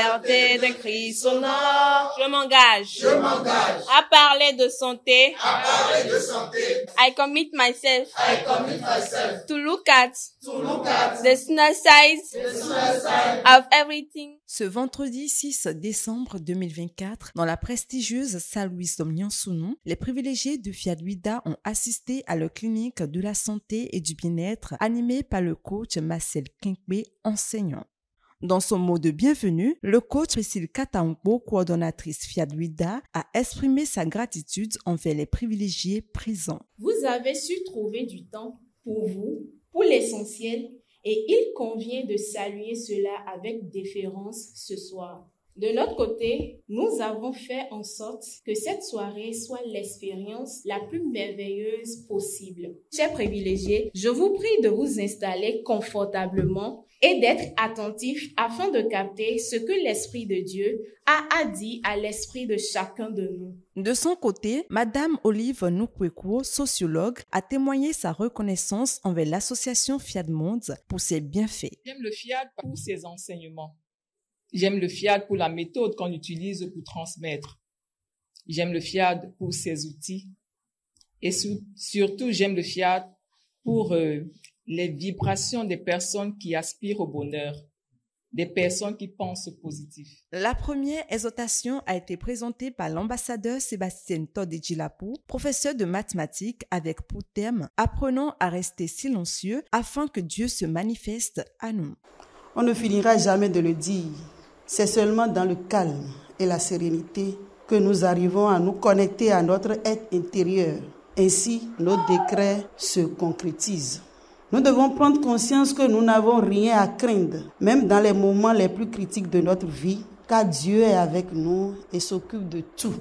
liberté de Christ sonore. Je m'engage à parler de santé. I commit myself to look at the small size of everything. Ce vendredi 6 décembre 2024, dans la prestigieuse salle Wisdom Nyansounou, les privilégiés de Fialuida ont assisté à la clinique de la santé et du bien-être animée par le coach Marcel Kinkbe, enseignant. Dans son mot de bienvenue, le coach Priscille Katambo, coordonnatrice Fialuida, a exprimé sa gratitude envers les privilégiés présents. Vous avez su trouver du temps pour vous, pour l'essentiel, et il convient de saluer cela avec déférence ce soir. De notre côté, nous avons fait en sorte que cette soirée soit l'expérience la plus merveilleuse possible. Chers privilégiés, je vous prie de vous installer confortablement et d'être attentifs afin de capter ce que l'Esprit de Dieu a dit à l'esprit de chacun de nous. De son côté, Madame Olive Nukwekwo, sociologue, a témoigné sa reconnaissance envers l'association Fiat Monde pour ses bienfaits. J'aime le Fiat pour ses enseignements. J'aime le Fiat pour la méthode qu'on utilise pour transmettre. J'aime le Fiat pour ses outils. Et surtout, j'aime le Fiat pour les vibrations des personnes qui aspirent au bonheur, des personnes qui pensent positif. La première exhortation a été présentée par l'ambassadeur Sébastien Todejilapou, professeur de mathématiques avec pour thème « Apprenons à rester silencieux afin que Dieu se manifeste à nous ». On ne finira jamais de le dire. C'est seulement dans le calme et la sérénité que nous arrivons à nous connecter à notre être intérieur. Ainsi, nos décrets se concrétisent. Nous devons prendre conscience que nous n'avons rien à craindre, même dans les moments les plus critiques de notre vie, car Dieu est avec nous et s'occupe de tout.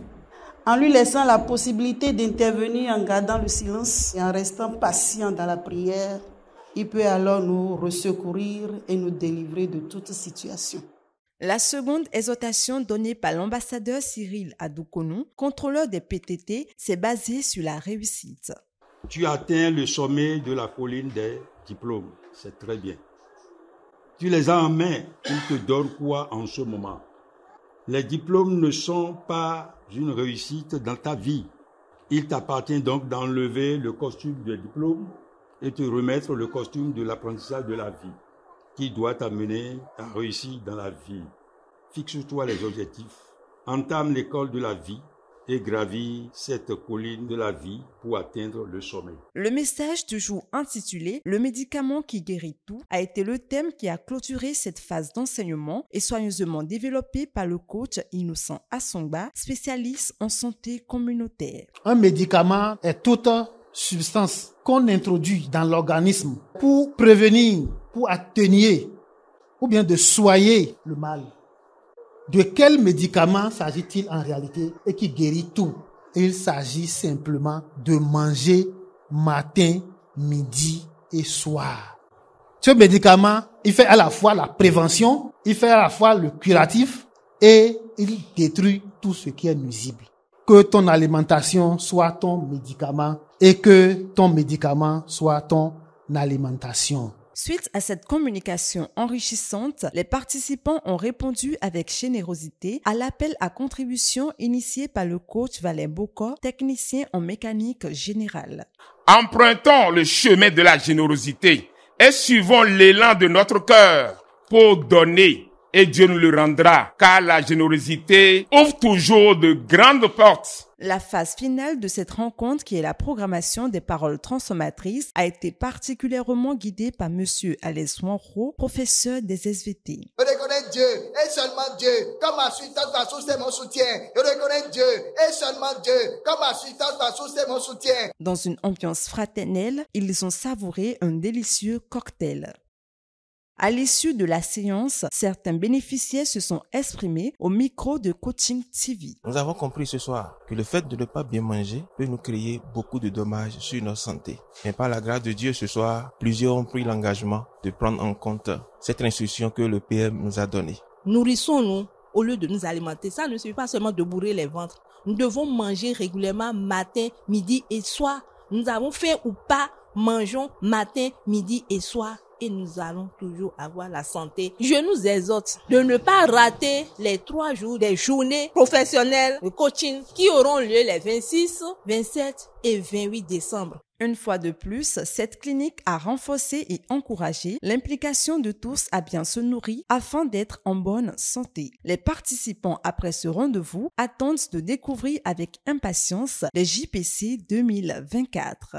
En lui laissant la possibilité d'intervenir en gardant le silence et en restant patient dans la prière, il peut alors nous resecourir et nous délivrer de toute situation. La seconde exhortation donnée par l'ambassadeur Cyril Adoukonou, contrôleur des PTT, s'est basée sur la réussite. Tu atteins le sommet de la colline des diplômes, c'est très bien. Tu les as en main, ils te donnent quoi en ce moment? Les diplômes ne sont pas une réussite dans ta vie. Il t'appartient donc d'enlever le costume du diplôme et te remettre le costume de l'apprentissage de la vie, qui doit t'amener à réussir dans la vie. Fixe-toi les objectifs, entame l'école de la vie et gravis cette colline de la vie pour atteindre le sommet. Le message du jour intitulé « Le médicament qui guérit tout » a été le thème qui a clôturé cette phase d'enseignement et soigneusement développé par le coach Innocent Assongba, spécialiste en santé communautaire. Un médicament est toute substance qu'on introduit dans l'organisme pour prévenir, pour atténuer ou bien de soigner le mal. De quel médicament s'agit-il en réalité et qui guérit tout? Il s'agit simplement de manger matin, midi et soir. Ce médicament, il fait à la fois la prévention, il fait à la fois le curatif et il détruit tout ce qui est nuisible. Que ton alimentation soit ton médicament et que ton médicament soit ton alimentation. Suite à cette communication enrichissante, les participants ont répondu avec générosité à l'appel à contribution initié par le coach Valère Boko, technicien en mécanique générale. Empruntons le chemin de la générosité et suivons l'élan de notre cœur pour donner et Dieu nous le rendra, car la générosité ouvre toujours de grandes portes. La phase finale de cette rencontre, qui est la programmation des paroles transformatrices, a été particulièrement guidée par Monsieur Alex Wanro, professeur des SVT. Je reconnais Dieu et seulement Dieu comme assistance, ma source et mon soutien. Je reconnais Dieu et seulement Dieu comme assistance, ma source et mon soutien. Dans une ambiance fraternelle, ils ont savouré un délicieux cocktail. À l'issue de la séance, certains bénéficiaires se sont exprimés au micro de Coaching TV. Nous avons compris ce soir que le fait de ne pas bien manger peut nous créer beaucoup de dommages sur notre santé. Mais par la grâce de Dieu, ce soir, plusieurs ont pris l'engagement de prendre en compte cette instruction que le PM nous a donnée. Nourrissons-nous au lieu de nous alimenter. Ça ne suffit pas seulement de bourrer les ventres. Nous devons manger régulièrement matin, midi et soir. Nous avons faim ou pas, mangeons matin, midi et soir. et nous allons toujours avoir la santé. Je nous exhorte de ne pas rater les 3 jours des journées professionnelles de coaching qui auront lieu les 26, 27 et 28 décembre. Une fois de plus, cette clinique a renforcé et encouragé l'implication de tous à bien se nourrir afin d'être en bonne santé. Les participants après ce rendez-vous attendent de découvrir avec impatience les JPC 2024.